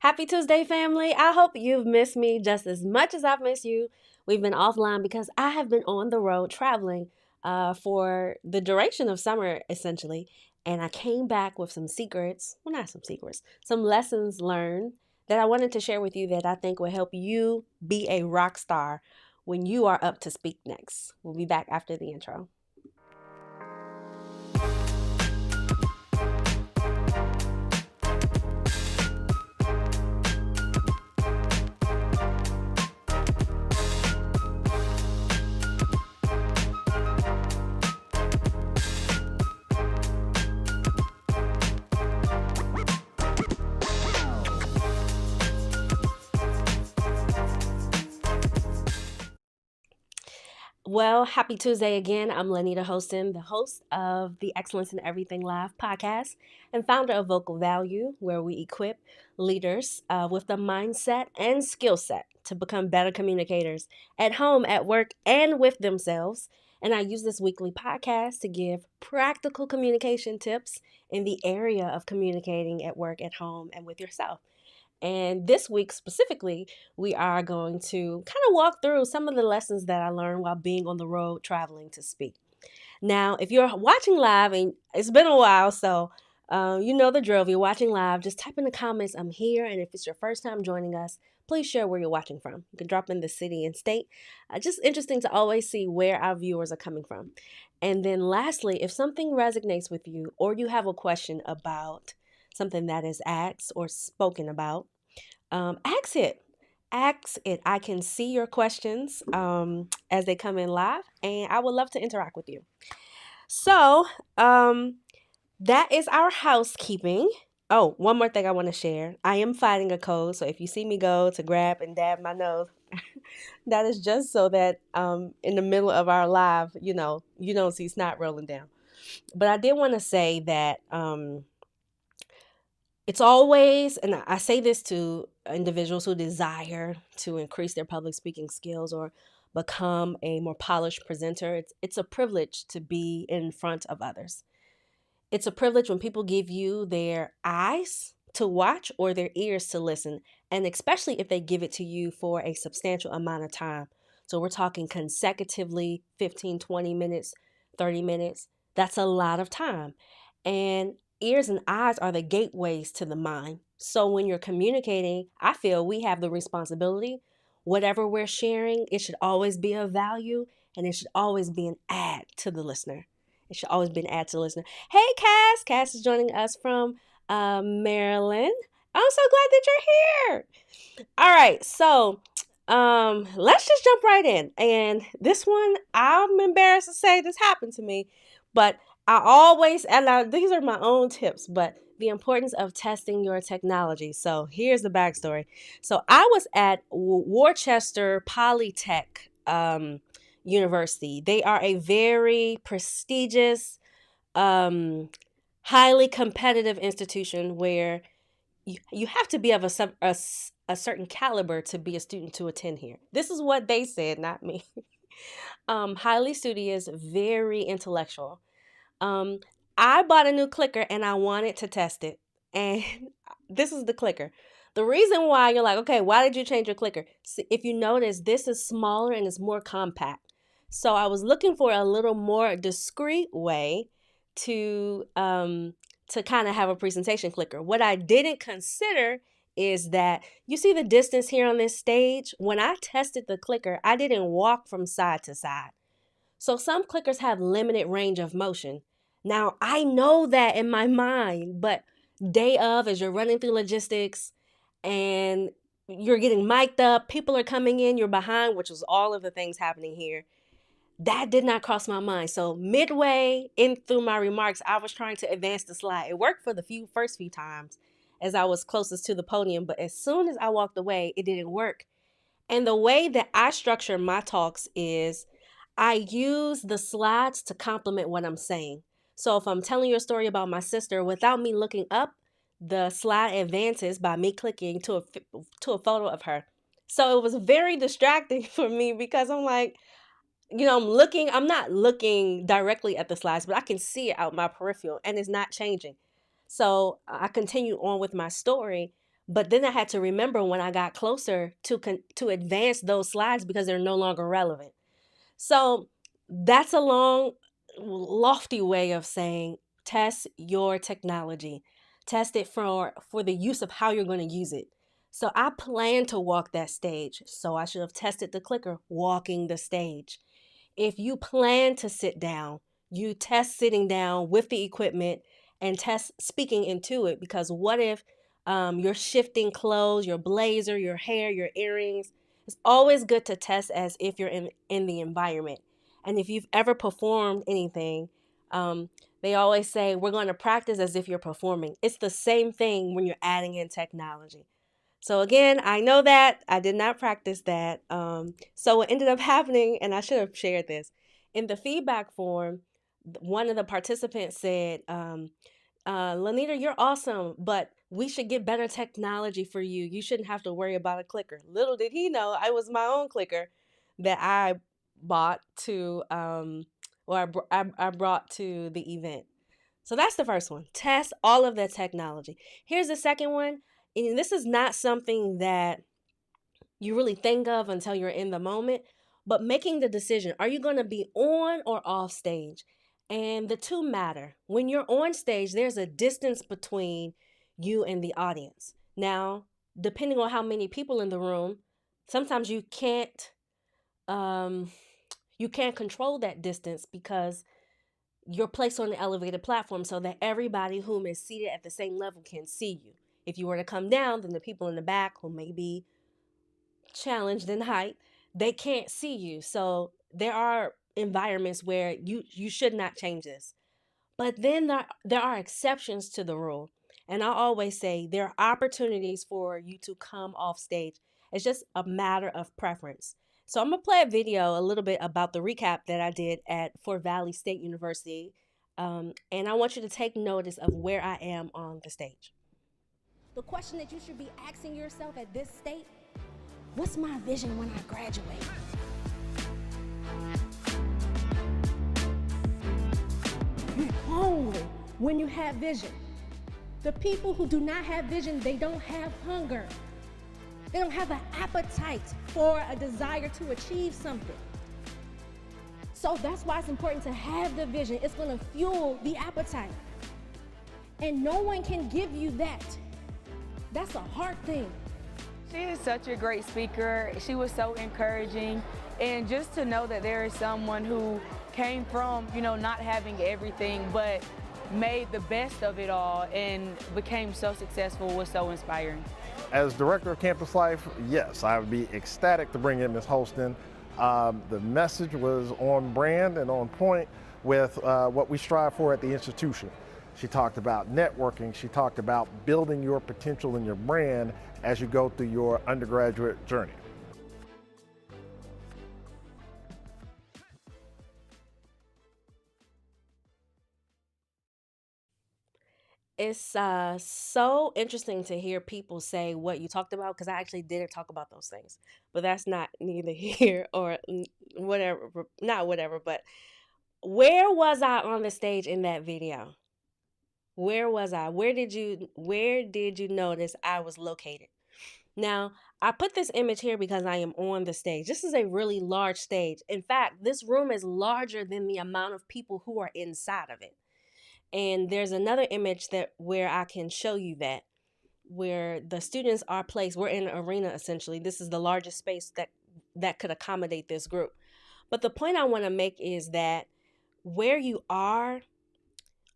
Happy Tuesday, family. I hope you've missed me just as much as I've missed you. We've been offline because I have been on the road traveling for the duration of summer, essentially. And I came back with some secrets. Well, not some secrets, some lessons learned that I wanted to share with you that I think will help you be a rock star when you are up to speak next. We'll be back after the intro. Well, happy Tuesday again. I'm LinnitaHosten, the host of the Excellence in Everything Live podcast and founder of Vocal Value, where we equip leaders with the mindset and skill set to become better communicators at home, at work, and with themselves. And I use this weekly podcast to give practical communication tips in the area of communicating at work, at home, and with yourself. And this week specifically, we are going to kind of walk through some of the lessons that I learned while being on the road traveling to speak. Now, if you're watching live, and it's been a while, so you know the drill. If you're watching live, just type in the comments, I'm here. And if it's your first time joining us, please share where you're watching from. You can drop in the city and state. Just interesting to always see where our viewers are coming from. And then lastly, if something resonates with you or you have a question about something that is asked or spoken about, ask it. Ask it. I can see your questions as they come in live, and I would love to interact with you. So, that is our housekeeping. Oh, one more thing I want to share. I am fighting a cold, so if you see me go to grab and dab my nose, that is just so that in the middle of our live, you don't see snot rolling down. But I did want to say that it's always, and I say this to individuals who desire to increase their public speaking skills or become a more polished presenter. It's a privilege to be in front of others. It's a privilege when people give you their eyes to watch or their ears to listen, and especially if they give it to you for a substantial amount of time. So we're talking consecutively 15, 20 minutes, 30 minutes. That's a lot of time. And ears and eyes are the gateways to the mind. So when you're communicating, I feel we have the responsibility. Whatever we're sharing, it should always be of value and it should always be an add to the listener. It should always be an add to the listener. Hey, Cass. Cass is joining us from Maryland. I'm so glad that you're here. All right. So let's just jump right in. And this one, I'm embarrassed to say this happened to me, but these are my own tips, but the importance of testing your technology. So here's the backstory. So I was at Worcester Polytech University. They are a very prestigious, highly competitive institution where you have to be of a certain caliber to be a student to attend here. This is what they said, not me. Highly studious, very intellectual. I bought a new clicker and I wanted to test it. And this is the clicker. The reason why you're like, okay, why did you change your clicker? See, if you notice, this is smaller and it's more compact. So I was looking for a little more discreet way to kind of have a presentation clicker. What I didn't consider is that you see the distance here on this stage. When I tested the clicker, I didn't walk from side to side. So some clickers have limited range of motion. Now, I know that in my mind, but day of, as you're running through logistics and you're getting mic'd up, people are coming in, you're behind, which was all of the things happening here. That did not cross my mind. So midway in through my remarks, I was trying to advance the slide. It worked for the first few times as I was closest to the podium, but as soon as I walked away, it didn't work. And the way that I structure my talks is I use the slides to complement what I'm saying. So if I'm telling you a story about my sister, without me looking up, the slide advances by me clicking to a photo of her. So it was very distracting for me because I'm like, I'm not looking directly at the slides, but I can see it out my peripheral and it's not changing. So I continue on with my story, But then I had to remember when I got closer to advance those slides because they're no longer relevant. So that's a long, lofty way of saying test your technology. Test it for the use of how you're going to use it. So I plan to walk that stage. So I should have tested the clicker walking the stage. If you plan to sit down, you test sitting down with the equipment and test speaking into it. Because what if you're shifting clothes, your blazer, your hair, your earrings? It's always good to test as if you're in the environment. And if you've ever performed anything, they always say we're going to practice as if you're performing. It's the same thing when you're adding in technology. So again, I know that I did not practice that. So what ended up happening, and I should have shared this, in the feedback form, one of the participants said, Linnita, you're awesome, but we should get better technology for you. You shouldn't have to worry about a clicker. Little did he know I was my own clicker that I bought to, I brought to the event. So that's the first one. Test all of the technology. Here's the second one. And this is not something that you really think of until you're in the moment, but making the decision, are you going to be on or off stage? And the two matter. When you're on stage, there's a distance between you and the audience. Now, depending on how many people in the room, sometimes you can't control that distance because you're placed on the elevated platform so that everybody whom is seated at the same level can see you. If you were to come down, then the people in the back who may be challenged in height, they can't see you. So there are environments where you should not change this. But then there are exceptions to the rule. And I always say there are opportunities for you to come off stage. It's just a matter of preference. So I'm going to play a video a little bit about the recap that I did at Fort Valley State University. And I want you to take notice of where I am on the stage. The question that you should be asking yourself at this state, what's my vision when I graduate? You're hungry when you have vision. The people who do not have vision, they don't have hunger. They don't have an appetite for a desire to achieve something. So that's why it's important to have the vision. It's going to fuel the appetite. And no one can give you that. That's a hard thing. She is such a great speaker. She was so encouraging. And just to know that there is someone who came from, not having everything, but made the best of it all and became so successful was so inspiring. As Director of Campus Life, yes, I would be ecstatic to bring in Ms. Hosten. The message was on brand and on point with what we strive for at the institution. She talked about networking. She talked about building your potential in your brand as you go through your undergraduate journey. It's so interesting to hear people say what you talked about, because I actually didn't talk about those things. But that's not neither here or whatever, not whatever, but where was I on the stage in that video? Where was I? Where did you notice I was located? Now, I put this image here because I am on the stage. This is a really large stage. In fact, this room is larger than the amount of people who are inside of it. And there's another image where I can show you that, where the students are placed. We're in an arena, essentially. This is the largest space that could accommodate this group. But the point I want to make is that where you are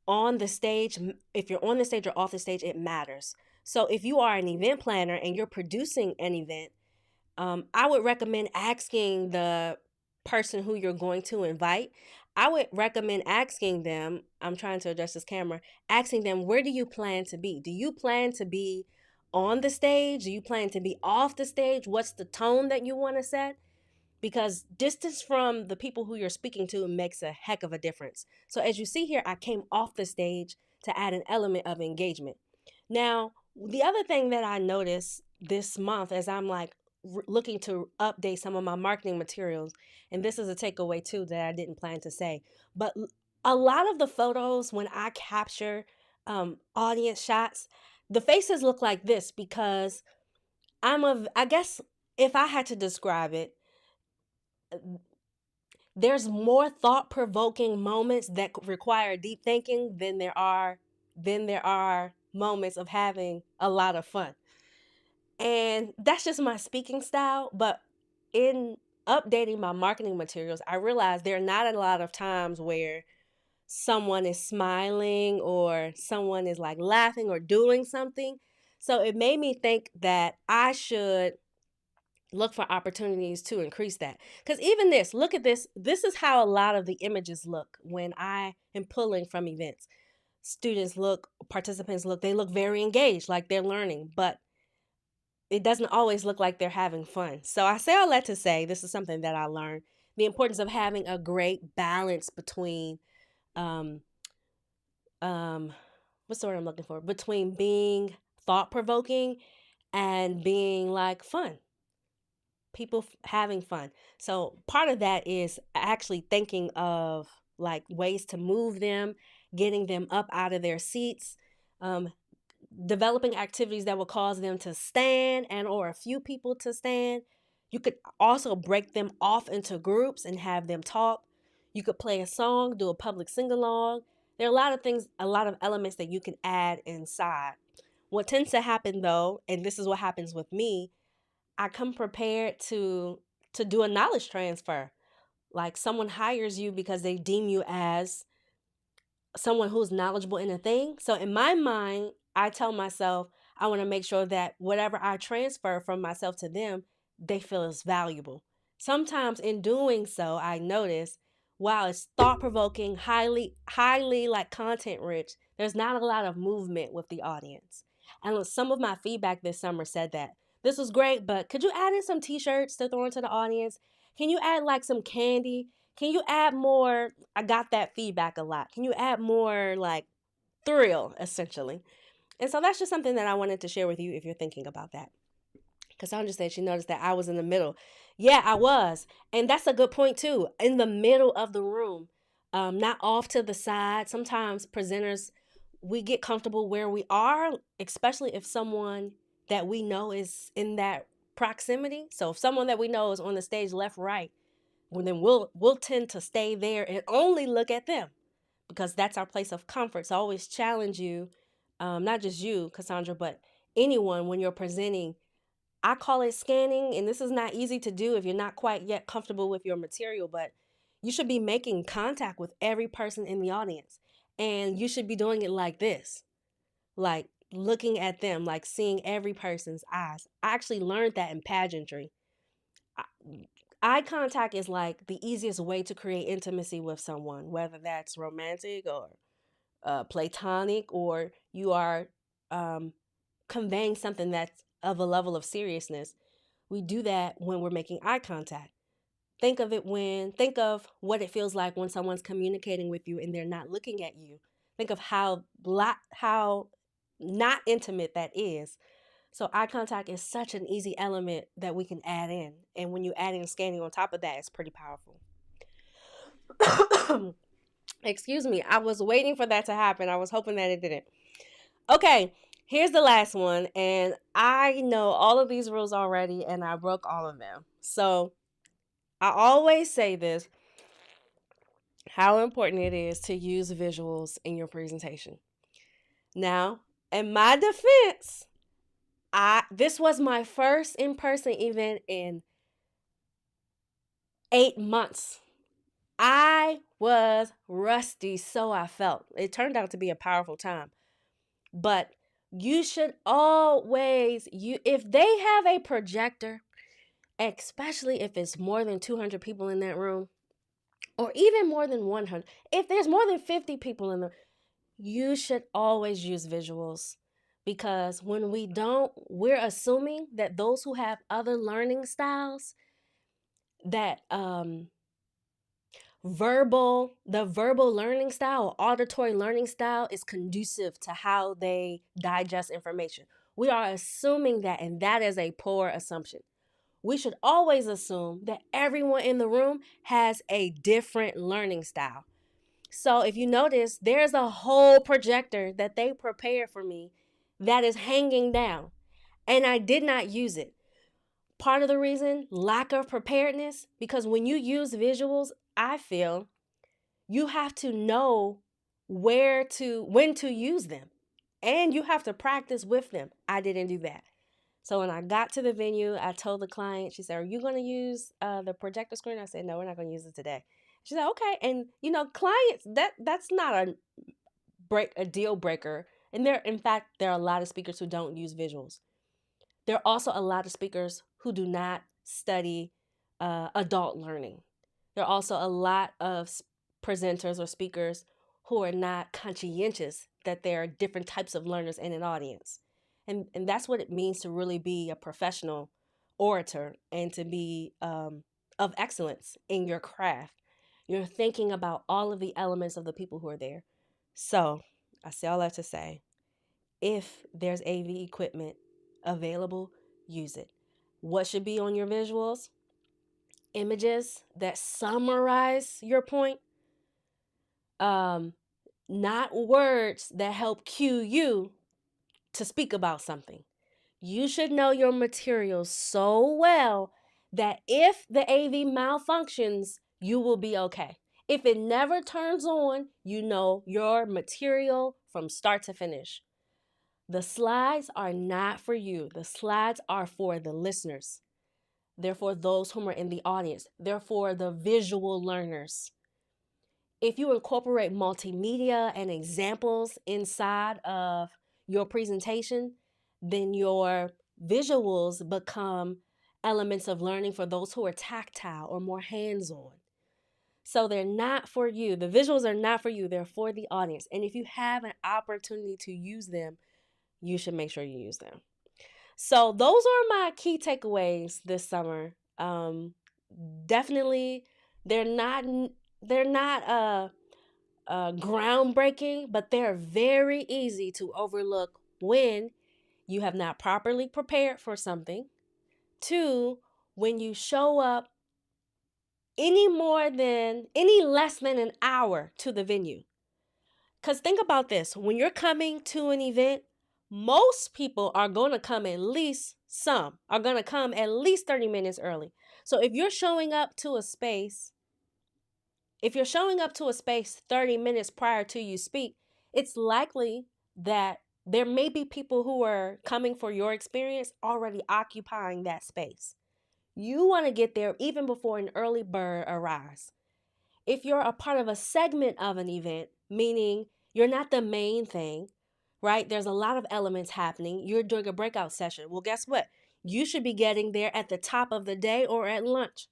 on the stage, if you're on the stage or off the stage, it matters. So if you are an event planner and you're producing an event, I would recommend asking the person who you're going to invite. I would recommend asking them, I'm trying to adjust this camera, asking them, where do you plan to be? Do you plan to be on the stage? Do you plan to be off the stage? What's the tone that you want to set? Because distance from the people who you're speaking to makes a heck of a difference. So as you see here, I came off the stage to add an element of engagement. Now, the other thing that I noticed this month as I'm looking to update some of my marketing materials, and this is a takeaway too that I didn't plan to say, but a lot of the photos when I capture audience shots, The faces look like this because I guess if I had to describe it, there's more thought-provoking moments that require deep thinking than there are moments of having a lot of fun. And that's just my speaking style, but in updating my marketing materials, I realized there are not a lot of times where someone is smiling or someone is like laughing or doing something. So it made me think that I should look for opportunities to increase that. Because even this, look at this. This is how a lot of the images look when I am pulling from events. Students look, participants look, they look very engaged, like they're learning, but it doesn't always look like they're having fun. So I say all that to say this is something that I learned, the importance of having a great balance between um what's the word I'm looking for? Between being thought provoking and being like fun. People having fun. So part of that is actually thinking of like ways to move them, getting them up out of their seats, um, developing activities that will cause them to stand and or a few people to stand. You could also break them off into groups and have them talk. You could play a song, do a public sing-along. There are a lot of things, a lot of elements that you can add inside. What tends to happen though, and this is what happens with me, I come prepared to do a knowledge transfer. Like someone hires you because they deem you as someone who's knowledgeable in a thing. So in my mind, I tell myself I want to make sure that whatever I transfer from myself to them, they feel is valuable. Sometimes in doing so, I notice while it's thought provoking, highly like content rich, there's not a lot of movement with the audience. And some of my feedback this summer said that this was great, but could you add in some t-shirts to throw into the audience? Can you add like some candy? Can you add more? I got that feedback a lot. Can you add more like thrill, essentially? And so that's just something that I wanted to share with you if you're thinking about that. Cassandra said she noticed that I was in the middle. Yeah, I was. And that's a good point, too. In the middle of the room, not off to the side. Sometimes presenters, we get comfortable where we are, especially if someone that we know is in that proximity. So if someone that we know is on the stage left, right, well, then we'll tend to stay there and only look at them because that's our place of comfort. So I always challenge you, not just you, Cassandra, but anyone when you're presenting. I call it scanning, and this is not easy to do if you're not quite yet comfortable with your material, but you should be making contact with every person in the audience. And you should be doing it like this, like looking at them, like seeing every person's eyes. I actually learned that in pageantry. Eye contact is like the easiest way to create intimacy with someone, whether that's romantic or platonic, or you are um, conveying something that's of a level of seriousness. We do that when we're making eye contact. Think of what it feels like when someone's communicating with you and they're not looking at you. Think of how not intimate that is. So eye contact is such an easy element that we can add in. And when you add in scanning on top of that, it's pretty powerful. Excuse me. I was waiting for that to happen. I was hoping that it didn't. Okay, here's the last one. And I know all of these rules already, and I broke all of them. So I always say this, how important it is to use visuals in your presentation. Now, in my defense, this was my first in-person event in 8 months. I was rusty, so I felt. It turned out to be a powerful time. But you should always, if they have a projector, especially if it's more than 200 people in that room, or even more than 100, if there's more than 50 people in the, you should always use visuals. Because when we don't, we're assuming that those who have other learning styles, that the verbal learning style or auditory learning style is conducive to how they digest information. We are assuming that, and that is a poor assumption. We should always assume that everyone in the room has a different learning style. So if you notice, there's a whole projector that they prepared for me that is hanging down, and I did not use it. Part of the reason, lack of preparedness, because when you use visuals, I feel you have to know when to use them, and you have to practice with them. I didn't do that. So when I got to the venue, I told the client, she said, "Are you going to use the projector screen?" I said, "No, we're not going to use it today." She said, "Okay." And clients, that's not a deal breaker. And in fact, there are a lot of speakers who don't use visuals. There are also a lot of speakers who do not study adult learning. There are also a lot of presenters or speakers who are not conscientious that there are different types of learners in an audience. And that's what it means to really be a professional orator and to be of excellence in your craft. You're thinking about all of the elements of the people who are there. So I say all that to say, if there's AV equipment available, use it. What should be on your visuals? Images that summarize your point, um, not words that help cue you to speak about something. You should know your material so well that if the AV malfunctions, you will be okay. If it never turns on, you know your material from start to finish. The slides are not for you. The slides are for the listeners. They're for those whom are in the audience. They're for the visual learners. If you incorporate multimedia and examples inside of your presentation, then your visuals become elements of learning for those who are tactile or more hands-on. So they're not for you. The visuals are not for you. They're for the audience. And if you have an opportunity to use them, you should make sure you use them. So those are my key takeaways this summer. Definitely, they're not groundbreaking, but they're very easy to overlook when you have not properly prepared for something. Two, when you show up any less than an hour to the venue. Because think about this, when you're coming to an event, most people are going to come at least 30 minutes early. So if you're showing up to a space 30 minutes prior to you speak, it's likely that there may be people who are coming for your experience already occupying that space. You want to get there even before an early bird arrives. If you're a part of a segment of an event, meaning you're not the main thing, right? There's a lot of elements happening. You're doing a breakout session. Well, guess what? You should be getting there at the top of the day or at lunch,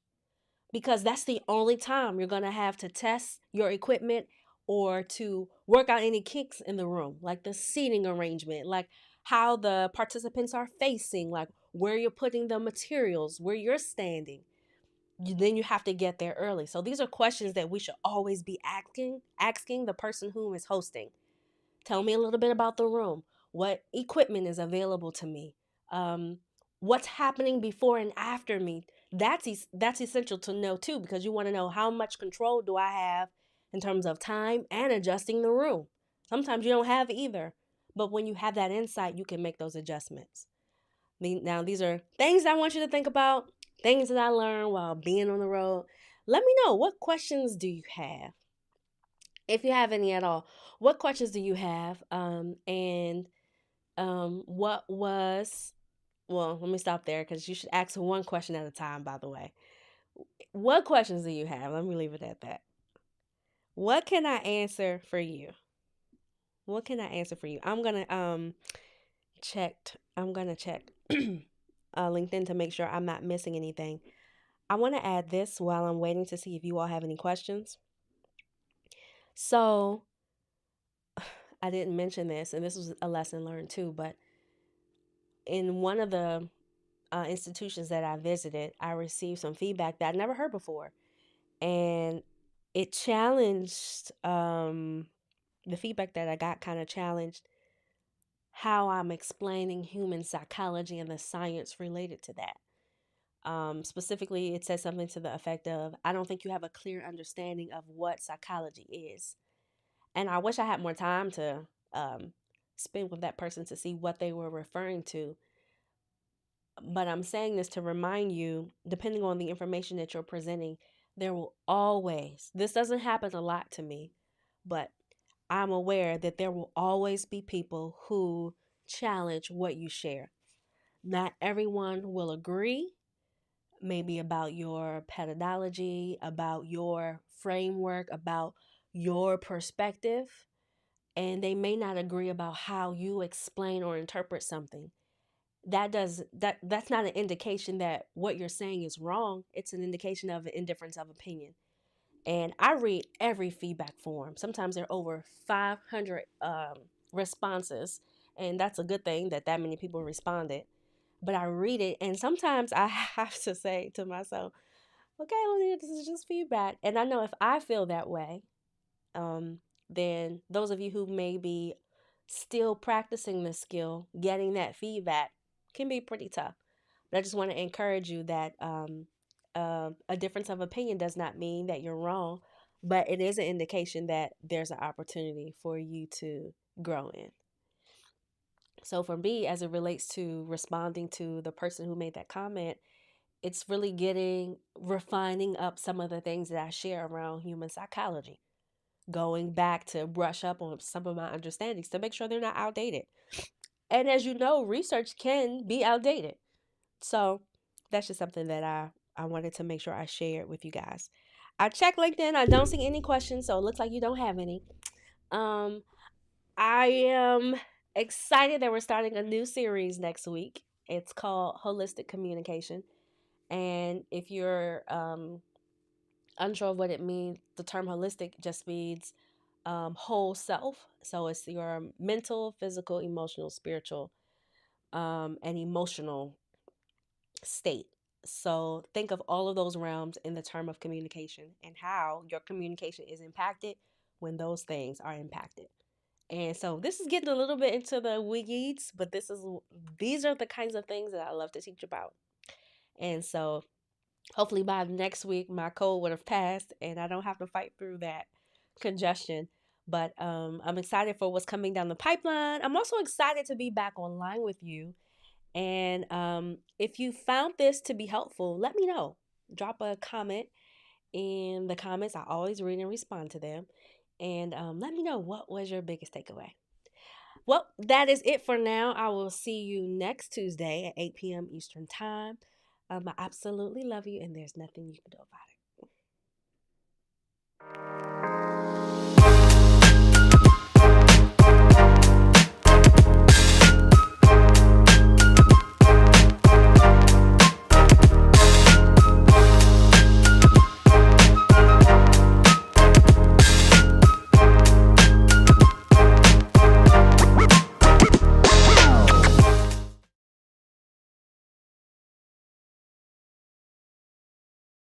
because that's the only time you're going to have to test your equipment or to work out any kinks in the room, like the seating arrangement, like how the participants are facing, like where you're putting the materials, where you're standing. Then you have to get there early. So these are questions that we should always be asking the person who is hosting. Tell me a little bit about the room. What equipment is available to me? What's happening before and after me? That's essential to know too, because you want to know how much control do I have in terms of time and adjusting the room. Sometimes you don't have either, but when you have that insight, you can make those adjustments. Now, these are things I want you to think about, things that I learned while being on the road. Let me know, what questions do you have? If you have any at all, what questions do you have? And what was, well, let me stop there because you should ask one question at a time, by the way. What questions do you have? Let me leave it at that. What can I answer for you? What can I answer for you? I'm gonna check LinkedIn to make sure I'm not missing anything. I want to add this while I'm waiting to see if you all have any questions. So I didn't mention this, and this was a lesson learned too, but in one of the institutions that I visited, I received some feedback that I'd never heard before. And it challenged, the feedback that I got kind of challenged how I'm explaining human psychology and the science related to that. Specifically, it said something to the effect of, I don't think you have a clear understanding of what psychology is. And I wish I had more time to spend with that person to see what they were referring to. But I'm saying this to remind you, depending on the information that you're presenting, there will always, this doesn't happen a lot to me, but I'm aware that there will always be people who challenge what you share. Not everyone will agree, maybe about your pedagoggy, about your framework, about your perspective, and they may not agree about how you explain or interpret something. That's not an indication that what you're saying is wrong. It's an indication of an indifference of opinion. And I read every feedback form. Sometimes there are over 500 responses, and that's a good thing that many people responded. But I read it, and sometimes I have to say to myself, okay, well, this is just feedback. And I know if I feel that way, um, then those of you who may be still practicing the skill, getting that feedback can be pretty tough. But I just want to encourage you that a difference of opinion does not mean that you're wrong, but it is an indication that there's an opportunity for you to grow in. So for me, as it relates to responding to the person who made that comment, it's really refining up some of the things that I share around human psychology, going back to brush up on some of my understandings to make sure they're not outdated. And as you know, research can be outdated. So that's just something that I wanted to make sure I shared with you guys. I checked LinkedIn. I don't see any questions, so it looks like you don't have any. Um, I am excited that we're starting a new series next week. It's called Holistic Communication. And if you're unsure of what it means, the term holistic just means whole self. So it's your mental, physical, emotional, spiritual, and emotional state. So think of all of those realms in the term of communication and how your communication is impacted when those things are impacted. And so this is getting a little bit into the weeds, but these are the kinds of things that I love to teach about. And so hopefully by next week my cold would have passed and I don't have to fight through that congestion. But I'm excited for what's coming down the pipeline. I'm also excited to be back online with you. And if you found this to be helpful, let me know. Drop a comment in the comments. I always read and respond to them. And let me know, what was your biggest takeaway. Well, that is it for now. I will see you next Tuesday at 8 p.m. Eastern Time. I absolutely love you, and there's nothing you can do about it.